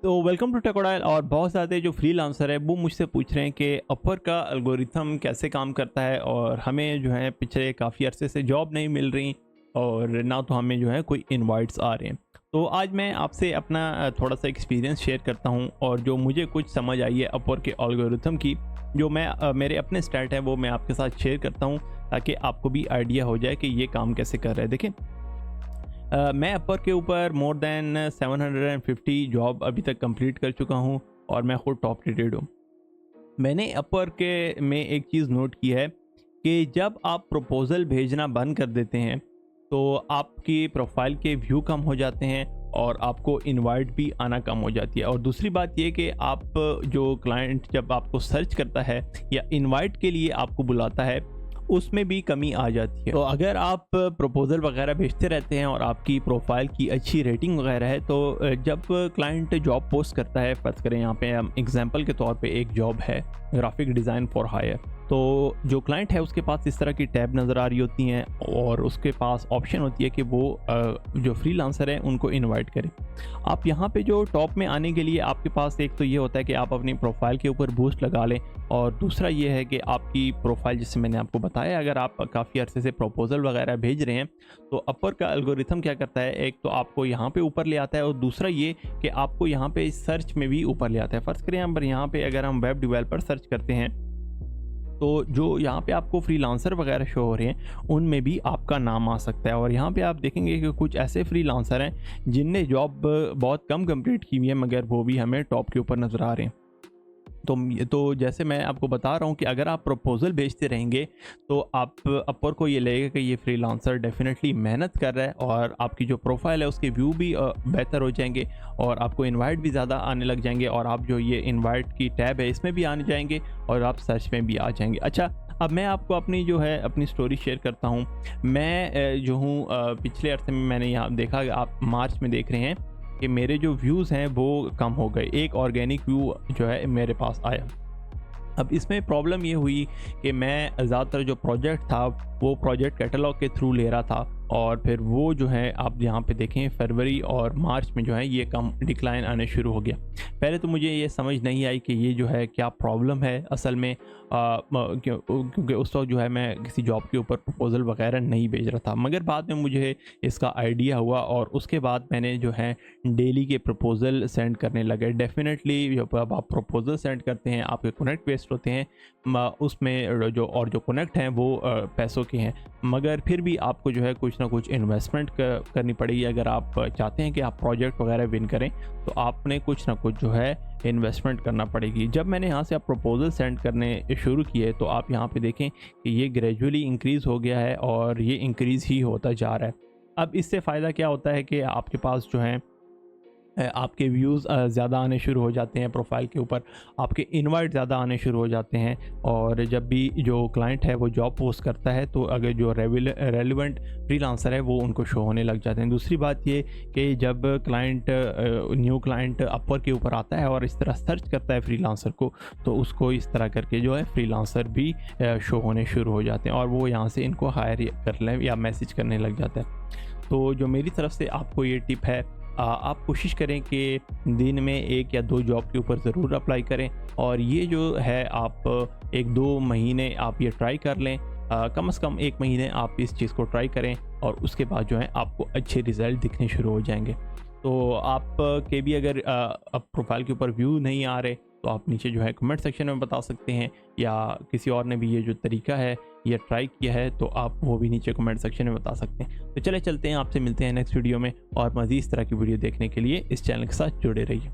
तो welcome to टेकोडाइल। और बहुत ज़्यादा जो फ्रीलांसर है वो मुझसे पूछ रहे हैं कि अपवर का एल्गोरिथम कैसे काम करता है, और हमें जो है पिछले काफ़ी अरसे से जॉब नहीं मिल रही और ना तो हमें जो है कोई इनवाइट्स आ रहे हैं। तो आज मैं आपसे अपना थोड़ा सा एक्सपीरियंस शेयर करता हूं, और जो मुझे कुछ समझ आई है अपवर के एल्गोरिथम की, जो मैं मेरे अपने स्टैट है वो मैं आपके साथ शेयर करता हूं, ताकि आपको भी आइडिया हो जाए कि ये काम कैसे कर रहा है। देखिए, मैं अपवर के ऊपर मोर देन 750 जॉब अभी तक कंप्लीट कर चुका हूँ, और मैं खुद टॉप रेटेड हूँ। मैंने अपवर के में एक चीज़ नोट की है कि जब आप प्रपोज़ल भेजना बंद कर देते हैं तो आपकी प्रोफाइल के व्यू कम हो जाते हैं, और आपको इनवाइट भी आना कम हो जाती है। और दूसरी बात ये कि आप जो क्लाइंट जब आपको सर्च करता है या इनवाइट के लिए आपको बुलाता है, उसमें भी कमी आ जाती है। तो अगर आप प्रपोज़ल वगैरह भेजते रहते हैं और आपकी प्रोफाइल की अच्छी रेटिंग वगैरह है, तो जब क्लाइंट जॉब पोस्ट करता है, फ़र्ज़ करें यहाँ पे हम एग्जांपल के तौर पे एक जॉब है ग्राफिक डिज़ाइन फॉर हायर, तो जो क्लाइंट है उसके पास इस तरह की टैब नज़र आ रही होती हैं, और उसके पास ऑप्शन होती है कि वो जो फ्रीलांसर हैं उनको इनवाइट करें। आप यहाँ पे जो टॉप में आने के लिए आपके पास एक तो ये होता है कि आप अपनी प्रोफाइल के ऊपर बूस्ट लगा लें, और दूसरा ये है कि आपकी प्रोफाइल, जैसे मैंने आपको बताया, अगर आप काफ़ी अरसे से प्रपोज़ल वगैरह भेज रहे हैं तो अपवर का एल्गोरिथम क्या करता है, एक तो आपको यहाँ पे ऊपर ले आता है, और दूसरा ये कि आपको यहाँ पे सर्च में भी ऊपर ले आता है। फ़र्ज़ करें यहाँ पे अगर हम वेब डेवलपर सर्च करते हैं, तो जो यहाँ पे आपको फ्रीलांसर वगैरह शो हो रहे हैं उनमें भी आपका नाम आ सकता है। और यहाँ पे आप देखेंगे कि कुछ ऐसे फ्रीलांसर हैं जिनने जॉब बहुत कम कंप्लीट की हुई है, मगर वो भी हमें टॉप के ऊपर नज़र आ रहे हैं। तो जैसे मैं आपको बता रहा हूँ कि अगर आप प्रपोज़ल भेजते रहेंगे तो आप अपवर को ये लगेगा कि ये फ्रीलांसर डेफिनेटली मेहनत कर रहा है, और आपकी जो प्रोफाइल है उसके व्यू भी बेहतर हो जाएंगे, और आपको इनवाइट भी ज़्यादा आने लग जाएंगे, और आप जो ये इनवाइट की टैब है इसमें भी आने जाएंगे, और आप सर्च में भी आ जाएंगे। अच्छा, अब मैं आपको अपनी जो है अपनी स्टोरी शेयर करता हूँ। मैं जो हूँ पिछले अर्से में मैंने यहाँ देखा, आप मार्च में देख रहे हैं कि मेरे जो व्यूज़ हैं वो कम हो गए। एक ऑर्गेनिक व्यू जो है मेरे पास आया। अब इसमें प्रॉब्लम ये हुई कि मैं ज़्यादातर जो प्रोजेक्ट था वो प्रोजेक्ट कैटलॉग के थ्रू ले रहा था, और फिर वो जो है आप यहाँ पे देखें फरवरी और मार्च में जो है ये कम डिक्लाइन आने शुरू हो गया। पहले तो मुझे ये समझ नहीं आई कि ये जो है क्या प्रॉब्लम है असल में, क्योंकि उस वक्त जो है मैं किसी जॉब के ऊपर प्रपोज़ल वगैरह नहीं भेज रहा था, मगर बाद में मुझे इसका आइडिया हुआ, और उसके बाद मैंने जो है डेली के प्रपोज़ल सेंड करने लगे। डेफिनेटली जब आप प्रपोज़ल सेंड करते हैं आपके कनेक्ट बेस्ड होते हैं, उसमें जो कनेक्ट हैं वो पैसों के हैं, मगर फिर भी आपको जो है कुछ ना कुछ इन्वेस्टमेंट करनी पड़ेगी। अगर आप चाहते हैं कि आप प्रोजेक्ट वगैरह विन करें तो आपने कुछ ना कुछ जो है इन्वेस्टमेंट करना पड़ेगी। जब मैंने यहाँ से आप प्रपोज़ल सेंड करने शुरू किए तो आप यहाँ पे देखें कि ये ग्रेजुअली इंक्रीज़ हो गया है, और ये इंक्रीज़ ही होता जा रहा है। अब इससे फ़ायदा क्या होता है कि आपके पास जो है आपके व्यूज़ ज़्यादा आने शुरू हो जाते हैं प्रोफाइल के ऊपर, आपके इनवाइट ज़्यादा आने शुरू हो जाते हैं, और जब भी जो क्लाइंट है वो जॉब पोस्ट करता है तो अगर जो रेलिवेंट फ्रीलांसर है वो उनको शो होने लग जाते हैं। दूसरी बात ये कि जब न्यू क्लाइंट अपवर के ऊपर आता है और इस तरह सर्च करता है फ्रीलांसर को, तो उसको इस तरह करके जो है फ्रीलांसर भी शो होने शुरू हो जाते हैं, और वो यहाँ से इनको हायर कर लें या मैसेज करने लग जाता है। तो जो मेरी तरफ से आपको ये टिप है, आप कोशिश करें कि दिन में 1 या 2 जॉब के ऊपर ज़रूर अप्लाई करें, और ये जो है आप 1-2 महीने आप ये ट्राई कर लें। कम से कम 1 महीने आप इस चीज़ को ट्राई करें, और उसके बाद जो है आपको अच्छे रिज़ल्ट दिखने शुरू हो जाएंगे। तो आप के भी अगर अब प्रोफाइल के ऊपर व्यू नहीं आ रहे तो आप नीचे जो है कमेंट सेक्शन में बता सकते हैं, या किसी और ने भी ये जो तरीका है ये ट्राई किया है तो आप वो भी नीचे कमेंट सेक्शन में बता सकते हैं। तो चले चलते हैं, आपसे मिलते हैं नेक्स्ट वीडियो में, और मज़ीद इस तरह की वीडियो देखने के लिए इस चैनल के साथ जुड़े रहिए।